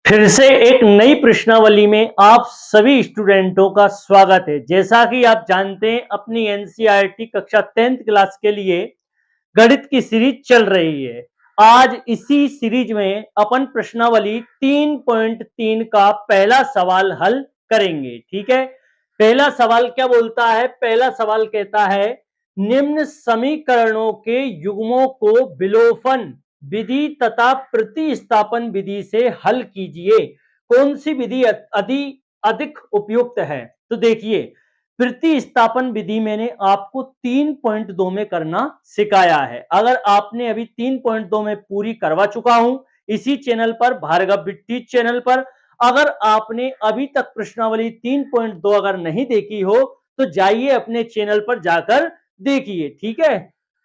फिर से एक नई प्रश्नावली में आप सभी स्टूडेंटों का स्वागत है। जैसा कि आप जानते हैं अपनी एनसीईआरटी कक्षा 10th क्लास के लिए गणित की सीरीज चल रही है। आज इसी सीरीज में अपन प्रश्नावली 3.3 का पहला सवाल हल करेंगे। ठीक है, पहला सवाल क्या बोलता है? पहला सवाल कहता है निम्न समीकरणों के युग्मों को विलोपन विधि तथा प्रतिस्थापन विधि से हल कीजिए। कौन सी विधि अधिक उपयुक्त है? तो देखिए, प्रतिस्थापन विधि मैंने आपको 3.2 में करना सिखाया है। अगर आपने अभी 3.2 में पूरी करवा चुका हूं इसी चैनल पर, भार्गव बिट्टी चैनल पर। अगर आपने अभी तक प्रश्नावली 3.2 अगर नहीं देखी हो तो जाइए अपने चैनल पर जाकर देखिए। ठीक है,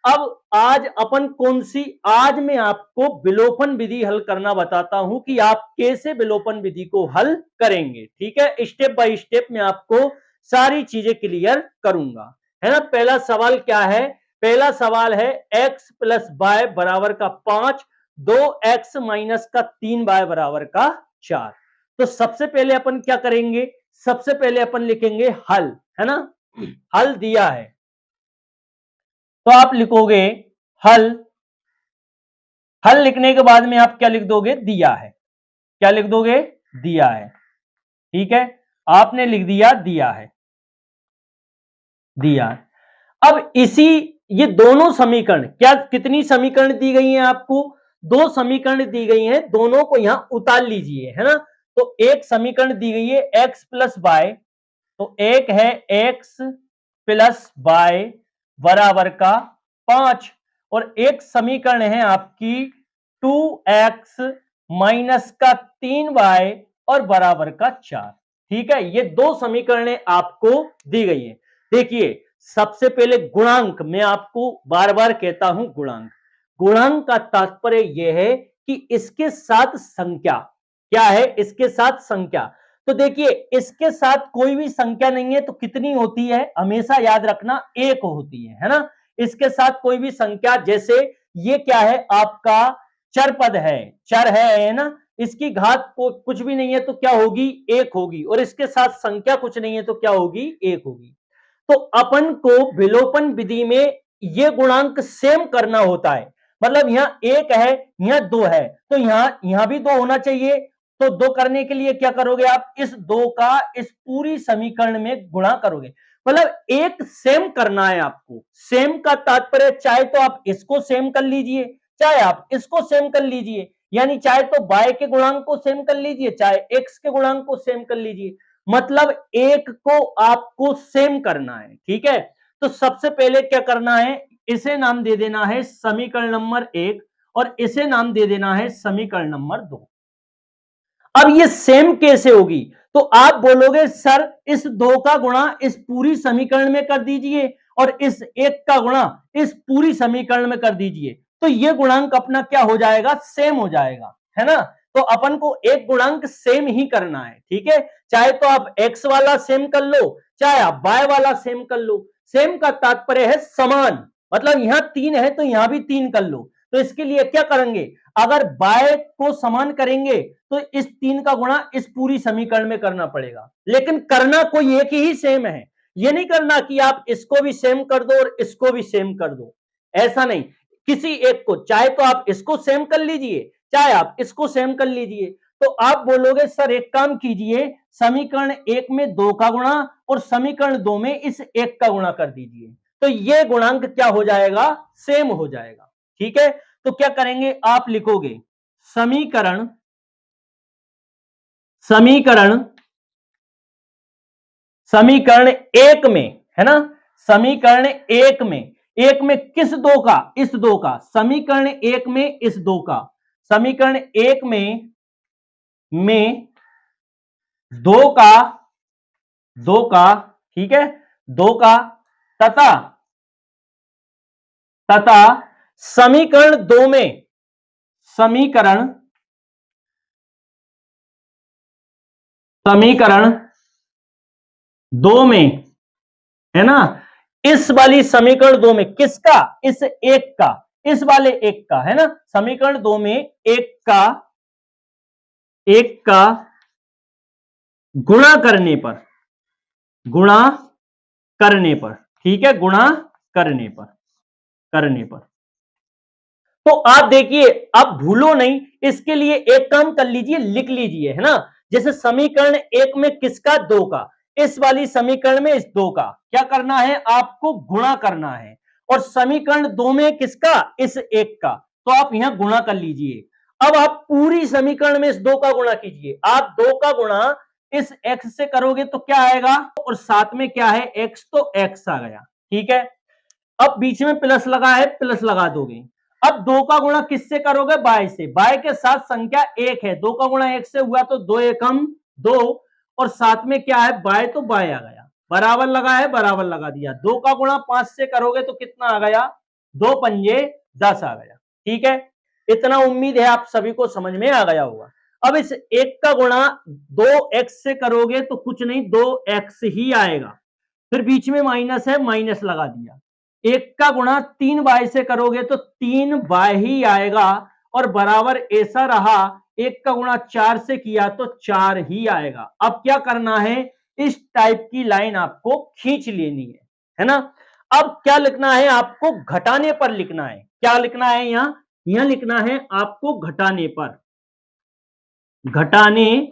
अब आज अपन कौन सी, आज मैं आपको विलोपन विधि हल करना बताता हूं कि आप कैसे विलोपन विधि को हल करेंगे। ठीक है, स्टेप बाय स्टेप मैं आपको सारी चीजें क्लियर करूंगा, है ना। पहला सवाल क्या है? पहला सवाल है x प्लस वाई बराबर का 5, 2x माइनस का 3y बराबर का 4। तो सबसे पहले अपन क्या करेंगे? सबसे पहले अपन लिखेंगे हल, है ना। हल दिया है तो आप लिखोगे हल। हल लिखने के बाद में आप क्या लिख दोगे? दिया है। क्या लिख दोगे? दिया है। ठीक है, आपने लिख दिया दिया है, दिया है। अब इसी, ये दोनों समीकरण, क्या कितनी समीकरण दी गई हैं आपको? दो समीकरण दी गई हैं, दोनों को यहां उतार लीजिए, है ना। तो एक समीकरण दी गई है x प्लस वाई, तो एक है x प्लस वाई बराबर का 5, और एक समीकरण है आपकी 2x माइनस का 3y और बराबर का 4। ठीक है, ये दो समीकरणें आपको दी गई हैं। देखिए, सबसे पहले गुणांक, मैं आपको बार बार कहता हूं गुणांक। गुणांक का तात्पर्य यह है कि इसके साथ संख्या, क्या है? इसके साथ संख्या। तो देखिए, इसके साथ कोई भी संख्या नहीं है तो कितनी होती है? हमेशा याद रखना, एक होती है ना। इसके साथ कोई भी संख्या, जैसे ये क्या है आपका? चर पद है, चर है ना। इसकी घात को कुछ भी नहीं है तो क्या होगी? एक होगी। और इसके साथ संख्या कुछ नहीं है तो क्या होगी? एक होगी। तो अपन को विलोपन विधि में ये गुणांक सेम करना होता है। मतलब यहां एक है, यहां दो है, तो यहां भी दो होना चाहिए। तो दो करने के लिए क्या करोगे आप? इस दो का इस पूरी समीकरण में गुणा करोगे। मतलब एक सेम करना है आपको। सेम का तात्पर्य चाहे तो आप इसको सेम कर लीजिए, चाहे आप इसको सेम कर लीजिए। यानी चाहे तो y के गुणांक को सेम कर लीजिए, चाहे x के गुणांक को सेम कर लीजिए। मतलब एक को आपको सेम करना है। ठीक है, तो सबसे पहले क्या करना है? इसे नाम दे देना है समीकरण नंबर 1 और इसे नाम दे देना है समीकरण नंबर 2। अब ये सेम कैसे होगी? तो आप बोलोगे सर इस दो का गुणा इस पूरी समीकरण में कर दीजिए और इस एक का गुणा इस पूरी समीकरण में कर दीजिए, तो ये गुणांक अपना क्या हो जाएगा? सेम हो जाएगा, है ना। तो अपन को एक गुणांक सेम ही करना है। ठीक है, चाहे तो आप x वाला सेम कर लो, चाहे आप y वाला सेम कर लो। सेम का तात्पर्य है समान। मतलब यहां 3 है तो यहां भी 3 कर लो। तो इसके लिए क्या करेंगे? अगर y को समान करेंगे तो इस 3 का गुणा इस पूरी समीकरण में करना पड़ेगा। लेकिन करना कोई एक ही सेम है। ये नहीं करना कि आप इसको भी सेम कर दो और इसको भी सेम कर दो, ऐसा नहीं। किसी एक को, चाहे तो आप इसको सेम कर लीजिए, चाहे आप इसको सेम कर लीजिए। तो आप बोलोगे सर एक काम कीजिए, समीकरण 1 में 2 का गुणा और समीकरण 2 में इस 1 का गुणा कर दीजिए, तो ये गुणांक क्या हो जाएगा? सेम हो जाएगा। ठीक है, तो क्या करेंगे? आप लिखोगे समीकरण समीकरण समीकरण 1 में, है ना। समीकरण 1 में, एक में किस दो का? इस दो का। समीकरण 1 में इस दो का। समीकरण 1 में दो का, दो का, ठीक है, दो का, तथा तथा समीकरण 2 में, समीकरण समीकरण 2 में, है ना, इस वाली समीकरण 2 में किसका? इस एक का, इस वाले एक का, है ना। समीकरण 2 में एक का एक का गुणा करने पर, गुणा करने पर, ठीक है, गुणा करने पर। तो आप देखिए, अब भूलो नहीं, इसके लिए एक काम कर लीजिए, लिख लीजिए, है ना। जैसे समीकरण एक में किसका, दो का, इस वाली समीकरण में इस दो का क्या करना है, आपको गुणा करना है। और समीकरण दो में किसका, इस एक का, तो आप यहां गुणा कर लीजिए। अब आप पूरी समीकरण में इस दो का गुणा कीजिए। आप दो का गुणा इस एक्स से करोगे तो क्या आएगा, और साथ में क्या है, एक्स, तो एक्स आ गया, ठीक है। अब बीच में प्लस लगा है, प्लस लगा दोगे। अब दो का गुणा किससे करोगे, बाय से, बाय के साथ संख्या एक है, दो का गुणा एक से हुआ तो दो एकम दो, और साथ में क्या है, बाय, तो बाय आ गया, बराबर लगा है, बराबर लगा दिया। दो का गुणा पांच से करोगे तो कितना आ गया, दो पंजे 10 आ गया, ठीक है। इतना उम्मीद है आप सभी को समझ में आ गया होगा। अब इस एक का गुणा दो एक्स से करोगे तो कुछ नहीं, दो एक्स ही आएगा, फिर बीच में माइनस है, माइनस लगा दिया। एक का गुणा तीन बाय से करोगे तो तीन बाय ही आएगा, और बराबर ऐसा रहा, एक का गुणा चार से किया तो चार ही आएगा। अब क्या करना है, इस टाइप की लाइन आपको खींच लेनी है ना। अब क्या लिखना है, आपको घटाने पर लिखना है। क्या लिखना है, यहां लिखना है आपको घटाने पर, घटाने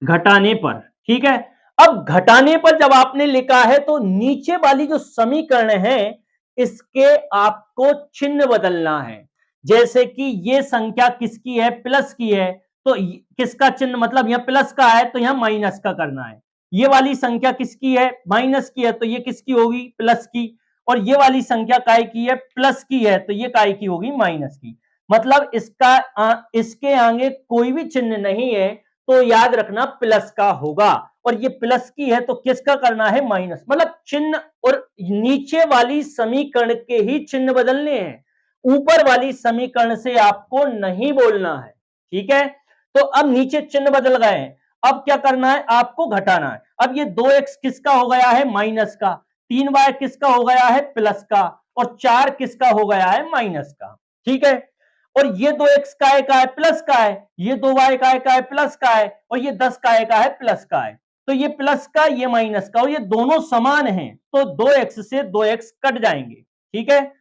घटाने पर, ठीक है। अब घटाने पर जब आपने लिखा है तो नीचे वाली जो समीकरण है इसके आपको चिन्ह बदलना है। जैसे कि ये संख्या किसकी है, प्लस की है, तो किसका चिन्ह, मतलब यहां प्लस का है तो यहां माइनस का करना है। ये वाली संख्या किसकी है, माइनस की है, तो ये किसकी होगी, प्लस की। और ये वाली संख्या काय की है, प्लस की है, तो ये काय की होगी, माइनस की। मतलब इसके आगे कोई भी चिन्ह नहीं है तो याद रखना प्लस का होगा, और ये प्लस की है तो किसका करना है, माइनस। मतलब चिन्ह और नीचे वाली समीकरण के ही चिन्ह बदलने हैं, ऊपर वाली समीकरण से आपको नहीं बोलना है, ठीक है। तो अब नीचे चिन्ह बदल गए हैं, अब क्या करना है, आपको घटाना है। अब ये दो एक्स किसका हो गया है, माइनस का, तीन वाई किसका हो गया है, प्लस का, और चार किसका हो गया है, माइनस का, ठीक है। और ये दो एक्स का है, प्लस का है, ये दो वाई का है, प्लस का है, और ये 10 का है, प्लस का है। तो ये प्लस का, ये माइनस का, और ये दोनों समान हैं, तो दो एक्स से दो एक्स कट जाएंगे, ठीक है।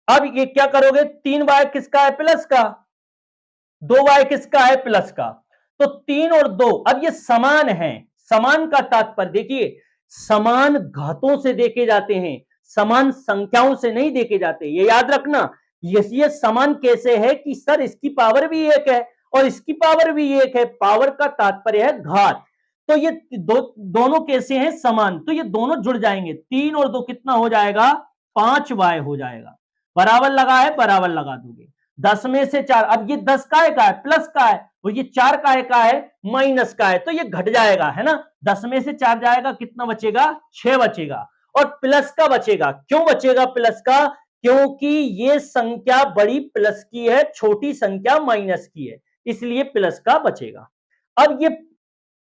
अब ये क्या करोगे, तीन वाई किसका है, प्लस का, दो वाई किसका है, प्लस का, तो तीन और दो, अब ये समान है। समान का तात्पर्य देखिए, समान घातों से देखे जाते हैं, समान संख्याओं से नहीं देखे जाते, ये याद रखना। ये समान कैसे है कि सर इसकी पावर भी एक है और इसकी पावर भी एक है, पावर का तात्पर्य है घात। तो ये दोनों कैसे हैं, समान, तो ये दोनों जुड़ जाएंगे, तीन और दो कितना हो जाएगा, पांच वाई हो जाएगा, बराबर लगा है, बराबर लगा दोगे। 10 में से चार, अब ये 10 का है, प्लस का है, और ये चार का है, माइनस का है, तो ये घट जाएगा, है ना। 10 में से चार जाएगा, कितना बचेगा, 6 बचेगा, और प्लस का बचेगा। क्यों बचेगा प्लस का, क्योंकि ये संख्या बड़ी प्लस की है, छोटी संख्या माइनस की है, इसलिए प्लस का बचेगा। अब ये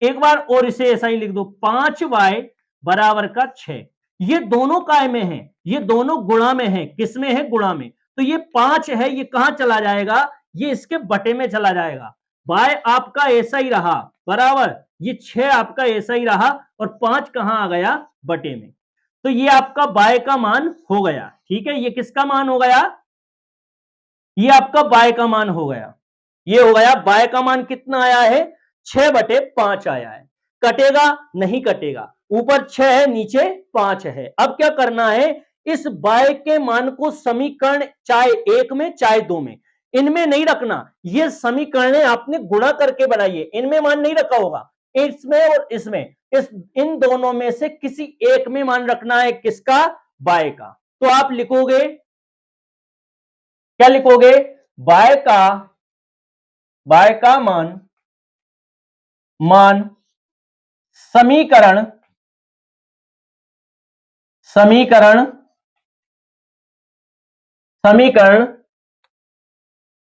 एक बार और इसे ऐसा ही लिख दो, 5y बराबर का 6, ये दोनों काय में है, ये दोनों गुणा में है, किसमें है, गुणा में, तो ये 5 है, ये कहां चला जाएगा, ये इसके बटे में चला जाएगा। y आपका ऐसा ही रहा, बराबर, ये 6 आपका ऐसा ही रहा, और 5 कहां आ गया, बटे में। तो ये आपका y का मान हो गया, ठीक है। ये किसका मान हो गया, ये आपका y का मान हो गया, ये हो गया y का मान कितना आया है, 6/5 आया है। कटेगा, नहीं कटेगा, ऊपर 6 है, नीचे 5 है। अब क्या करना है, इस y के मान को समीकरण चाहे एक में चाहे दो में, इनमें नहीं रखना, ये समीकरण आपने गुणा करके बनाइए, इनमें मान नहीं रखा होगा, इसमें और इसमें, इन दोनों में से किसी एक में मान रखना है, किसका, y का। तो आप लिखोगे, क्या लिखोगे, y का मान समीकरण समीकरण समीकरण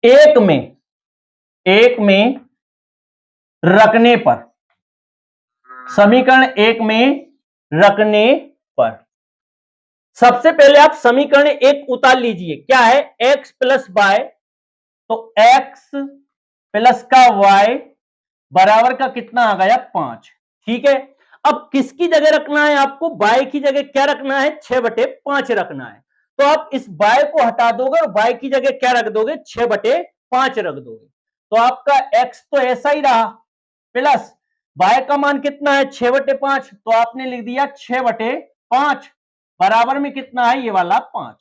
एक में रखने पर, समीकरण एक में रखने पर, सबसे पहले आप समीकरण एक उतार लीजिए, क्या है, x प्लस वाई, तो x प्लस का y बराबर का कितना आ गया 5। ठीक है, अब किसकी जगह रखना है आपको, y की जगह क्या रखना है 6/5 रखना है। तो आप इस y को हटा दोगे और y की जगह क्या रख दोगे 6/5 रख दोगे। तो आपका x तो ऐसा ही रहा, प्लस y का मान कितना है 6/5, तो आपने लिख दिया 6/5 बराबर में कितना है ये वाला 5।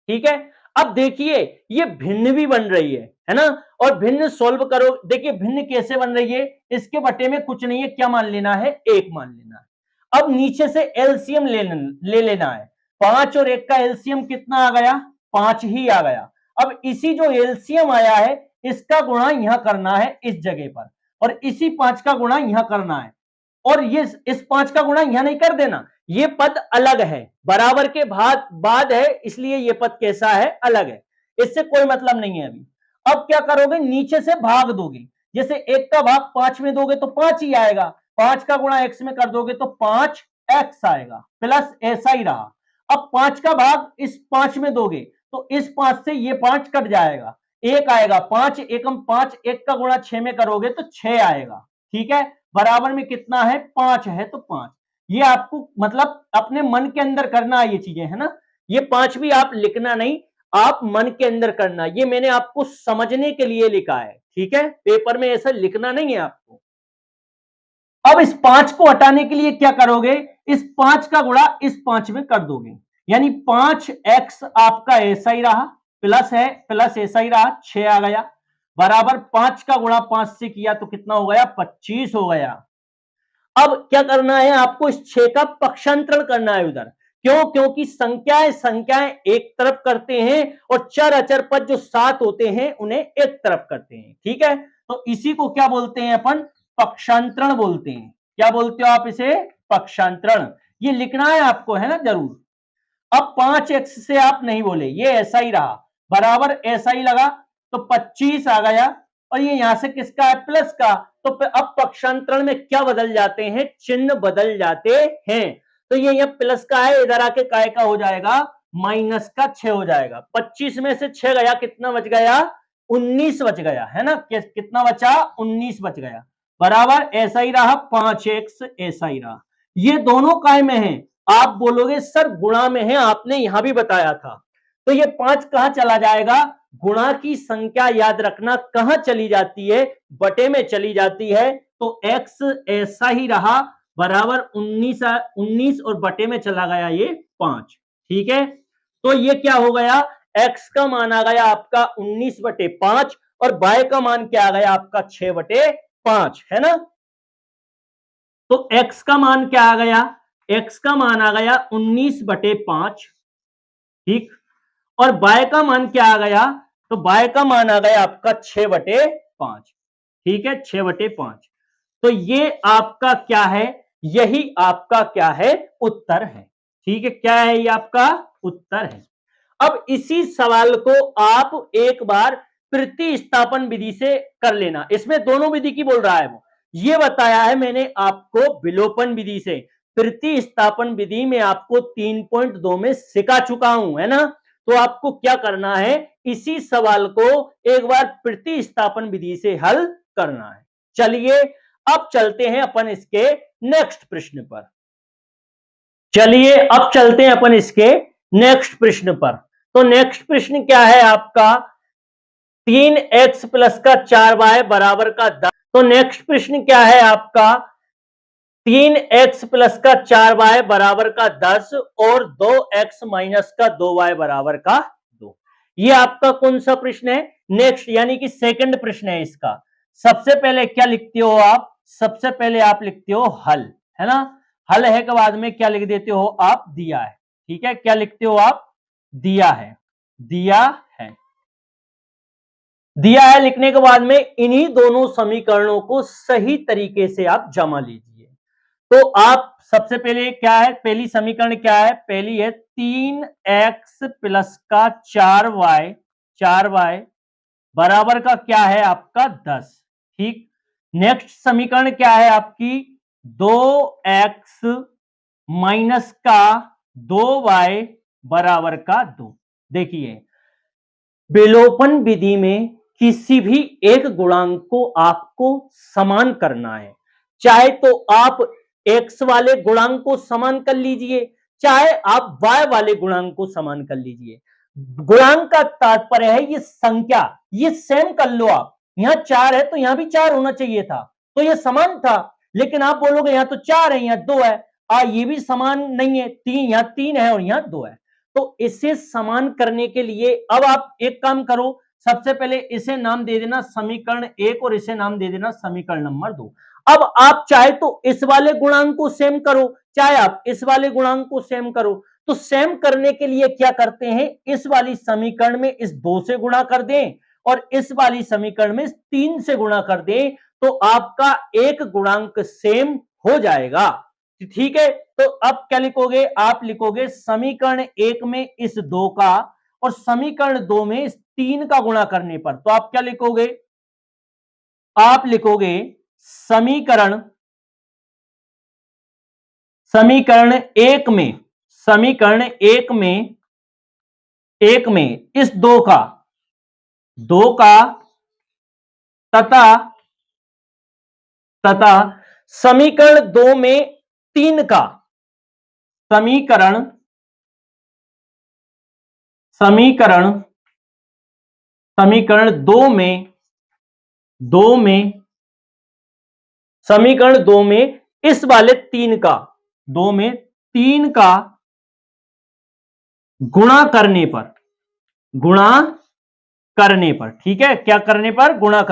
ठीक है, अब देखिए ये भिन्न भी बन रही है ना, और भिन्न सोल्व करो, देखिए भिन्न कैसे बन रही है, इसके बटे में कुछ नहीं है, क्या मान लेना है 1 मान लेना है। अब नीचे से एलसीएम ले लेना है, 5 और 1 का एलसीएम कितना आ गया 5 ही आ गया। अब इसी जो एलसीएम आया है इसका गुणा यहां करना है इस जगह पर, और इसी 5 का गुणा यहां करना है, और ये इस 5 का गुणा यहां नहीं कर देना, ये पद अलग है, बराबर के बाद है, इसलिए ये पद कैसा है अलग है, इससे कोई मतलब नहीं है अभी। अब क्या करोगे नीचे से भाग दोगे, जैसे 1 का भाग 5 में दोगे तो 5 ही आएगा, 5 का गुणा x में कर दोगे तो 5x आएगा, प्लस ऐसा ही रहा। अब 5 का भाग इस 5 में दोगे तो इस 5 से ये 5 कट जाएगा, 1 आएगा, 5 एकम 5, 1 का गुणा 6 में करोगे तो 6 आएगा। ठीक है, बराबर में कितना है 5 है तो 5। ये आपको मतलब अपने मन के अंदर करना है ये चीजें, है ना, ये 5 भी आप लिखना नहीं, आप मन के अंदर करना, ये मैंने आपको समझने के लिए लिखा है। ठीक है, पेपर में ऐसा लिखना नहीं है आपको। अब इस 5 को हटाने के लिए क्या करोगे, इस 5 का गुणा इस 5 में कर दोगे, यानी 5x आपका ऐसा ही रहा, प्लस है प्लस ऐसा ही रहा 6 आ गया, बराबर 5 का गुणा 5 से किया तो कितना हो गया 25 हो गया। अब क्या करना है आपको, इस 6 का पक्षांतरण करना है उधर, क्यों, क्योंकि संख्याएं एक तरफ करते हैं और चर अचर पद जो साथ होते हैं उन्हें एक तरफ करते हैं। ठीक है, तो इसी को क्या बोलते हैं अपन, पक्षांतरण बोलते हैं। क्या बोलते हो आप इसे, पक्षांतरण। ये लिखना है आपको, है ना जरूर। अब 5x से आप नहीं बोले, ये ऐसा ही रहा, बराबर ऐसा ही लगा तो 25 आ गया, और ये यहां से किसका है प्लस का, तो अब पक्षांतरण में क्या बदल जाते हैं, चिन्ह बदल जाते हैं। तो ये यहाँ प्लस का है, इधर आके काय का हो जाएगा माइनस का 6 हो जाएगा। 25 में से 6 गया, कितना बच गया 19 बच गया, है ना, कितना बचा 19 बच गया, बराबर ऐसा ही रहा 5x ऐसा ही रहा। ये दोनों काय में है, आप बोलोगे सर गुणा में है, आपने यहां भी बताया था, तो ये 5 कहां चला जाएगा, गुणा की संख्या याद रखना कहां चली जाती है, बटे में चली जाती है, तो x ऐसा ही रहा, बराबर 19 और बटे में चला गया ये 5। ठीक है, तो ये क्या हो गया, x का मान आ गया आपका 19/5 और y का मान क्या आ गया आपका 6/5, है ना। तो x का मान क्या आ गया, x का मान आ गया 19/5, ठीक, और y का मान क्या आ गया, तो y का मान आ गया आपका 6/5। ठीक है, 6/5। तो ये आपका क्या है, यही आपका क्या है उत्तर है। ठीक है, क्या है ये आपका उत्तर है। अब इसी सवाल को आप एक बार प्रतिस्थापन विधि से कर लेना, इसमें दोनों विधि की बोल रहा है वो, ये बताया है मैंने आपको विलोपन विधि से, प्रतिस्थापन विधि में आपको 3.2 में सिखा चुका हूं, है ना। तो आपको क्या करना है, इसी सवाल को एक बार प्रतिस्थापन विधि से हल करना है। चलिए अब चलते हैं अपन इसके नेक्स्ट प्रश्न पर, चलिए अब चलते हैं अपन इसके नेक्स्ट प्रश्न पर। तो नेक्स्ट प्रश्न क्या है आपका, 3x प्लस का 4y बराबर का 10। तो नेक्स्ट प्रश्न क्या है आपका, 3x प्लस का 4y बराबर का 10 और 2x माइनस का 2y बराबर का 2। ये आपका कौन सा प्रश्न है, नेक्स्ट यानी कि सेकंड प्रश्न है इसका। सबसे पहले क्या लिखते हो आप, सबसे पहले आप लिखते हो हल, है ना, हल है के बाद में क्या लिख देते हो आप, दिया है। ठीक है, क्या लिखते हो आप, दिया है, दिया है, दिया है लिखने के बाद में इन्हीं दोनों समीकरणों को सही तरीके से आप जमा लीजिए। तो आप सबसे पहले क्या है, पहली समीकरण क्या है, पहली है 3x प्लस का 4y बराबर का क्या है आपका 10। ठीक, नेक्स्ट समीकरण क्या है आपकी, 2x माइनस का 2y बराबर का 2। देखिए विलोपन विधि में किसी भी एक गुणांक को आपको समान करना है, चाहे तो आप x वाले गुणांक को समान कर लीजिए, चाहे आप y वाले गुणांक को समान कर लीजिए। गुणांक का तात्पर्य है ये संख्या, ये सेम कर लो आप। यहां 4 है तो यहां भी 4 होना चाहिए था, तो ये समान था। लेकिन आप बोलोगे यहां तो 4 है, यहां 2 है, ये भी समान नहीं है, 3 यहां 3 है और यहां 2 है। तो इसे समान करने के लिए अब आप एक काम करो, सबसे पहले इसे नाम दे देना समीकरण 1 और इसे नाम दे देना समीकरण नंबर 2। अब आप चाहे तो इस वाले गुणांक को सेम करो, चाहे आप इस वाले गुणांक को सेम करो। तो सेम करने के लिए क्या करते हैं, इस वाली समीकरण में इस 2 से गुणा कर दें और इस वाली समीकरण में इस 3 से गुणा कर दें, तो आपका एक गुणांक सेम हो जाएगा। ठीक है, तो अब क्या लिखोगे, आप लिखोगे समीकरण 1 में इस 2 का और समीकरण 2 में इस 3 का गुणा करने पर, तो आप क्या लिखोगे, आप लिखोगे समीकरण समीकरण 1 में समीकरण 1 में इस 2 का तथा समीकरण 2 में 3 का समीकरण 2 में समीकरण 2 में इस वाले 3 का 2 में 3 का गुणा करने पर, ठीक है, क्या करने पर, गुणा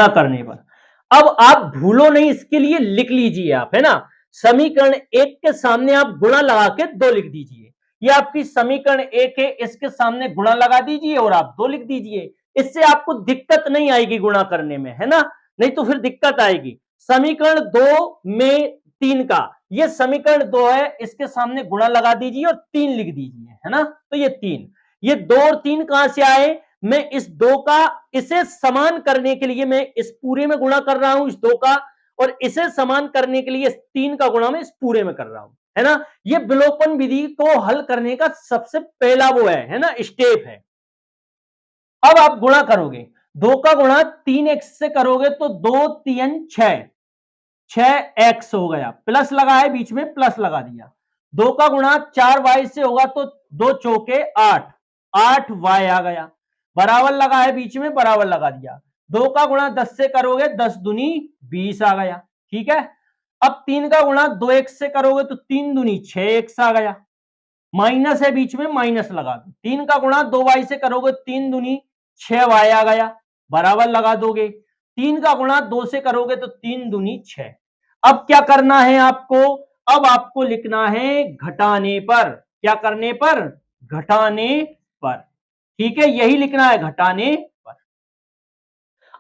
करने पर। अब आप भूलो नहीं, इसके लिए लिख लीजिए आप, है ना, समीकरण 1 के सामने आप गुणा लगा के 2 लिख दीजिए। ये आपकी समीकरण 1 है, इसके सामने गुणा लगा दीजिए और आप 2 लिख दीजिए। इससे आपको दिक्कत नहीं आएगी गुणा करने में, है ना, नहीं तो फिर दिक्कत आएगी। समीकरण 2 में 3 का, ये समीकरण 2 है, इसके सामने गुणा लगा दीजिए और 3 लिख दीजिए, है ना, तो ये 3, ये 2 और 3 कहां से आए, मैं इस 2 का इसे समान करने के लिए मैं इस पूरे में गुणा कर रहा हूं, इस 2 का, और इसे समान करने के लिए इस 3 का गुणा मैं इस पूरे में कर रहा हूं, है ना। ये विलोपन विधि को हल करने का सबसे पहला वो है ना, स्टेप है। अब आप गुणा करोगे, 2 का गुणा 3x से करोगे तो 2 3 6x हो गया, प्लस लगा है बीच में, प्लस लगा दिया। 2 का गुणा 4y से होगा तो 2 चौके 8y आ गया, बराबर लगा है बीच में, बराबर लगा दिया। 2 का गुणा 10 से करोगे 10 दूनी 20 आ गया, ठीक है। अब 3 का गुणा 2x से करोगे तो 3 दूनी 6x आ गया, माइनस है बीच में, माइनस लगा दो। 3 का गुणा 2y से करोगे 3 दूनी 6y आ गया, बराबर लगा दोगे। 3 का गुणा 2 से करोगे तो 3 दूनी 6। अब क्या करना है आपको, अब आपको लिखना है घटाने पर, क्या करने पर, घटाने पर, ठीक है, यही लिखना है, घटाने पर।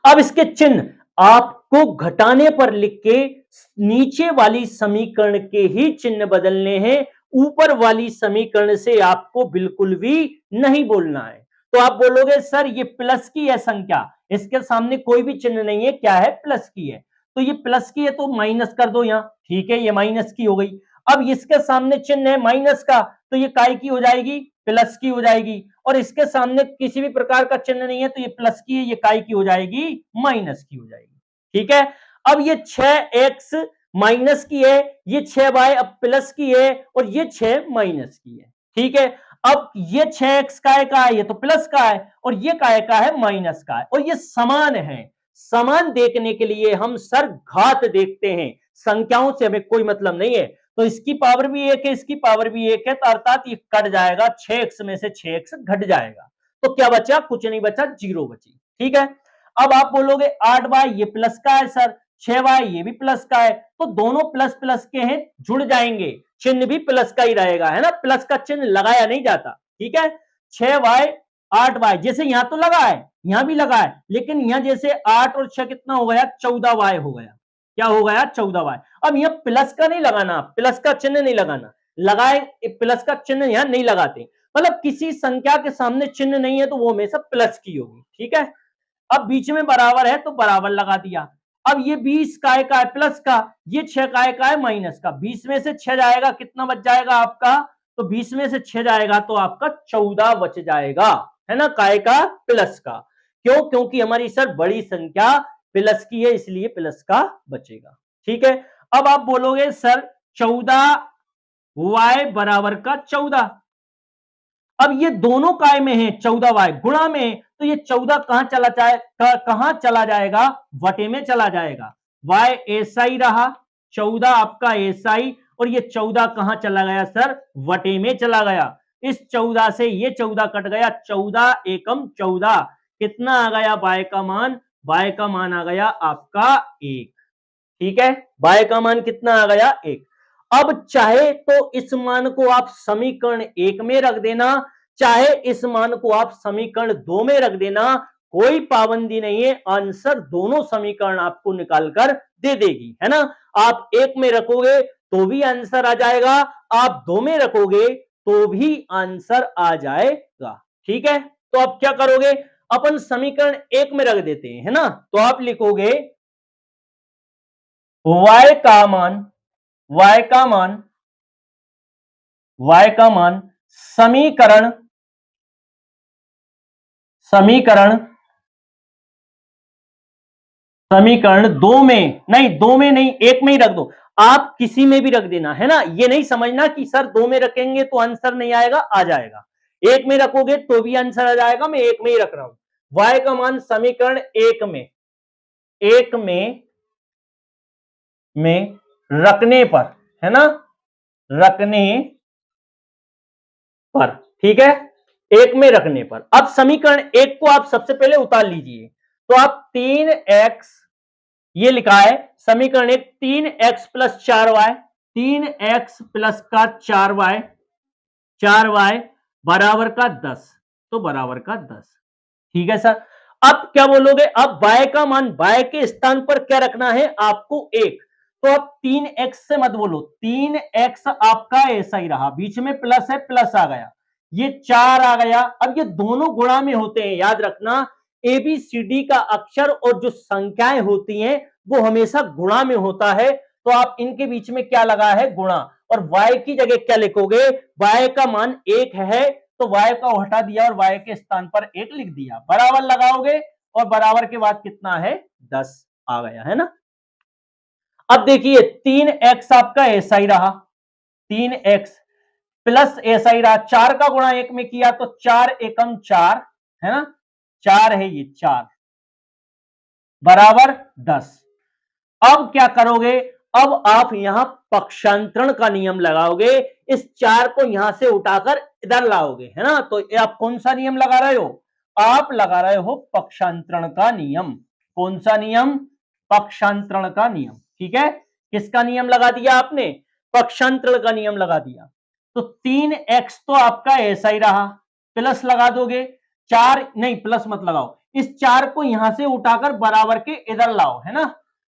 अब इसके चिन्ह आपको घटाने पर लिख के नीचे वाली समीकरण के ही चिन्ह बदलने हैं, ऊपर वाली समीकरण से आपको बिल्कुल भी नहीं बोलना है। तो आप बोलोगे सर ये प्लस की है संख्या, इसके सामने कोई भी चिन्ह नहीं है, क्या है, प्लस की है, तो ये प्लस की है तो माइनस कर दो यहां, ठीक है, ये माइनस की हो गई। अब इसके सामने चिन्ह है माइनस का, तो ये काय की हो जाएगी, प्लस की हो जाएगी, और इसके सामने किसी भी प्रकार का चिन्ह नहीं है तो ये प्लस की है, ये काय की हो जाएगी, माइनस की हो जाएगी, ठीक है। अब ये 6x माइनस की है, ये 6y अब प्लस की है, और ये 6 माइनस की है, ठीक है। अब ये 6x काय का है, ये तो प्लस का है, और ये काय का है, माइनस का है, और ये समान है। समान देखने के लिए हम सर घात देखते हैं, संख्याओं से हमें कोई मतलब नहीं है। तो इसकी पावर भी 1 है, इसकी पावर भी 1 है, तो अर्थात ये कट जाएगा, 6x में से 6x घट जाएगा, तो क्या बचा, कुछ नहीं बचा, 0 बची, ठीक है। अब आप बोलोगे 8y ये प्लस का है सर, 6y ये भी प्लस का है, तो दोनों प्लस प्लस के हैं, जुड़ जाएंगे, चिन्ह भी प्लस का ही रहेगा, है ना, प्लस का चिन्ह लगाया नहीं जाता, ठीक है। 6y 8y, जैसे यहां तो लगा है, यहां भी लगा है, लेकिन यहां जैसे 8 और 6 कितना हो गया, 14y हो गया, क्या हो गया, 14y। अब यहां प्लस का नहीं लगाना, प्लस का चिन्ह नहीं लगाना, लगाए प्लस का चिन्ह यहां नहीं लगाते, मतलब किसी संख्या के सामने चिन्ह नहीं है तो वो हमेशा प्लस की होगी, ठीक है। अब बीच में बराबर है तो बराबर लगा दिया। अब ये 20 काय का है, प्लस का, ये 6 काय का है, माइनस का, 20 में से 6 जाएगा, कितना बच जाएगा आपका, तो 20 में से 6 जाएगा तो आपका 14 बच जाएगा, है ना, काय का, प्लस का। क्यों? क्योंकि हमारी सर बड़ी संख्या प्लस की है, इसलिए प्लस का बचेगा। ठीक है, अब आप बोलोगे सर 14y बराबर का 14। अब ये दोनों काय में है, 14y गुणा में है, तो ये 14 कहां चला जाए, कहां चला जाएगा, वटे में चला जाएगा। y ऐसा ही रहा, 14 आपका ऐसा ही, और ये 14 कहां चला गया सर, वटे में चला गया। इस 14 से ये 14 कट गया, 14 एकम 14, कितना आ गया y का मान, y का मान आ गया आपका 1। ठीक है, y का मान कितना आ गया, 1। अब चाहे तो इस मान को आप समीकरण 1 में रख देना, चाहे इस मान को आप समीकरण 2 में रख देना, कोई पाबंदी नहीं है, आंसर दोनों समीकरण आपको निकालकर दे देगी, है ना। आप 1 में रखोगे तो भी आंसर आ जाएगा, आप 2 में रखोगे तो भी आंसर आ जाएगा। ठीक है, तो आप क्या करोगे, अपन समीकरण 1 में रख देते हैं, है ना। तो आप लिखोगे y का मान, y का मान, y का मान समीकरण, समीकरण, समीकरण 2 में नहीं, 2 में नहीं, 1 में ही रख दो, आप किसी में भी रख देना, है ना। ये नहीं समझना कि सर 2 में रखेंगे तो आंसर नहीं आएगा, आ जाएगा। 1 में रखोगे तो भी आंसर आ जाएगा, मैं 1 में ही रख रहा हूं। y का मान समीकरण 1 में, 1 में रखने पर, है ना, रखने पर, ठीक है, 1 में रखने पर। अब समीकरण 1 को आप सबसे पहले उतार लीजिए, तो आप 3x, ये लिखा है समीकरण 1, 3x plus 4y, 3x plus का 4y, 4y बराबर का 10, तो बराबर का 10। ठीक है सर, अब क्या बोलोगे, अब y का मान, y के स्थान पर क्या रखना है आपको, 1। तो अब 3x से मत बोलो, 3x आपका ऐसा ही रहा, बीच में प्लस है, प्लस आ गया, ये 4 आ गया। अब ये दोनों गुणा में होते हैं, याद रखना, ABCD का अक्षर और जो संख्याएं होती हैं वो हमेशा गुणा में होता है, तो आप इनके बीच में क्या लगा है, गुणा, और y की जगह क्या लिखोगे, y का मान 1 है, तो y को हटा दिया और y के स्थान पर 1 लिख दिया, बराबर लगाओगे, और बराबर के बाद कितना है, 10 आ गया, है ना। अब देखिए 3x आपका ऐसा ही रहा, 3x प्लस ऐसा ही रहा, 4 का गुणा 1 में किया तो 4 एकम 4, है ना, 4 है ये 4, बराबर 10। अब क्या करोगे, अब आप यहां पक्षांतरण का नियम लगाओगे, इस 4 को यहां से उठाकर इधर लाओगे, है ना। तो आप कौन सा नियम लगा रहे हो, आप लगा रहे हो पक्षांतरण का नियम। कौन सा नियम, पक्षांतरण का नियम। ठीक है, किसका नियम लगा दिया आपने, पक्षांतरण का नियम लगा दिया। तो 3x तो आपका ऐसा ही रहा, प्लस लगा दोगे, 4 नहीं, प्लस मत लगाओ, इस 4 को यहां से उठाकर बराबर के इधर लाओ, है ना।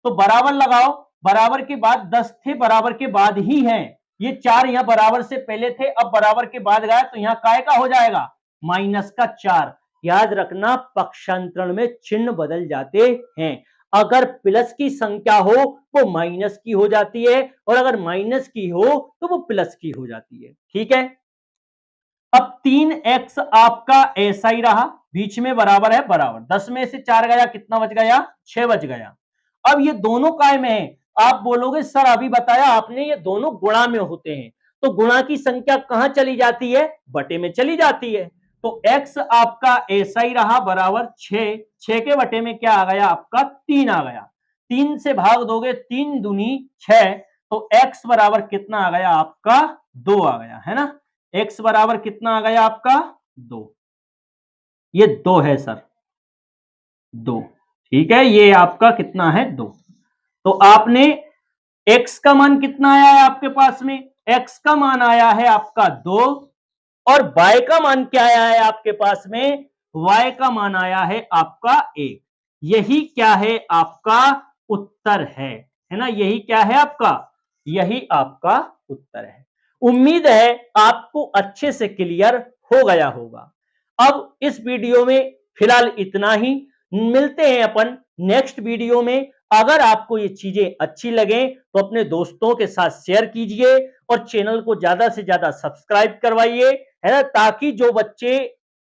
तो बराबर लगाओ, बराबर के बाद 10 थे, बराबर के बाद ही हैं, ये 4 यहां बराबर से पहले थे, अब बराबर के बाद गया, तो यहां काय का हो जाएगा, माइनस का 4। याद रखना, पक्षांतरण में चिन्ह बदल जाते हैं, अगर प्लस की संख्या हो वो माइनस की हो जाती है, और अगर माइनस की हो तो वो प्लस की हो जाती है। ठीक है, अब 3x आपका ऐसा ही रहा, बीच में बराबर है, बराबर, 10 में से 4 गया, कितना बच गया, 6 बच गया। अब ये दोनों काय में है, आप बोलोगे सर अभी बताया आपने ये दोनों गुणा में होते हैं, तो गुणा की संख्या कहां चली जाती है, बटे में चली जाती है। तो x आपका ऐसा ही रहा, बराबर 6, 6 के बटे में क्या आ गया आपका, 3 आ गया, 3 से भाग दोगे, 3 दूनी 6, तो x बराबर कितना आ गया आपका, 2 आ गया, है ना। x बराबर कितना आ गया आपका, 2, ये 2 है सर, 2। ठीक है, ये आपका कितना है, 2। तो आपने x का मान कितना आया है आपके पास में, x का मान आया है आपका 2, और y का मान क्या आया है आपके पास में, y का मान आया है आपका 1। यही क्या है आपका उत्तर है ना, यही क्या है आपका, यही आपका उत्तर है। उम्मीद है आपको अच्छे से क्लियर हो गया होगा। अब इस वीडियो में फिलहाल इतना ही, मिलते हैं अपन नेक्स्ट वीडियो में। अगर आपको ये चीजें अच्छी लगे तो अपने दोस्तों के साथ शेयर कीजिए, और चैनल को ज्यादा से ज्यादा सब्सक्राइब करवाइए, है ना, ताकि जो बच्चे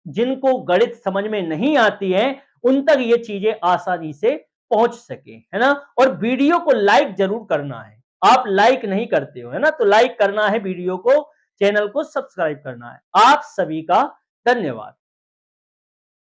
जिनको गणित समझ में नहीं आती है उन तक ये चीजें आसानी से पहुंच सके, है ना। और वीडियो को लाइक जरूर करना है, आप लाइक नहीं करते हो, है ना, तो लाइक करना है वीडियो को, चैनल को सब्सक्राइब करना है। आप सभी का धन्यवाद।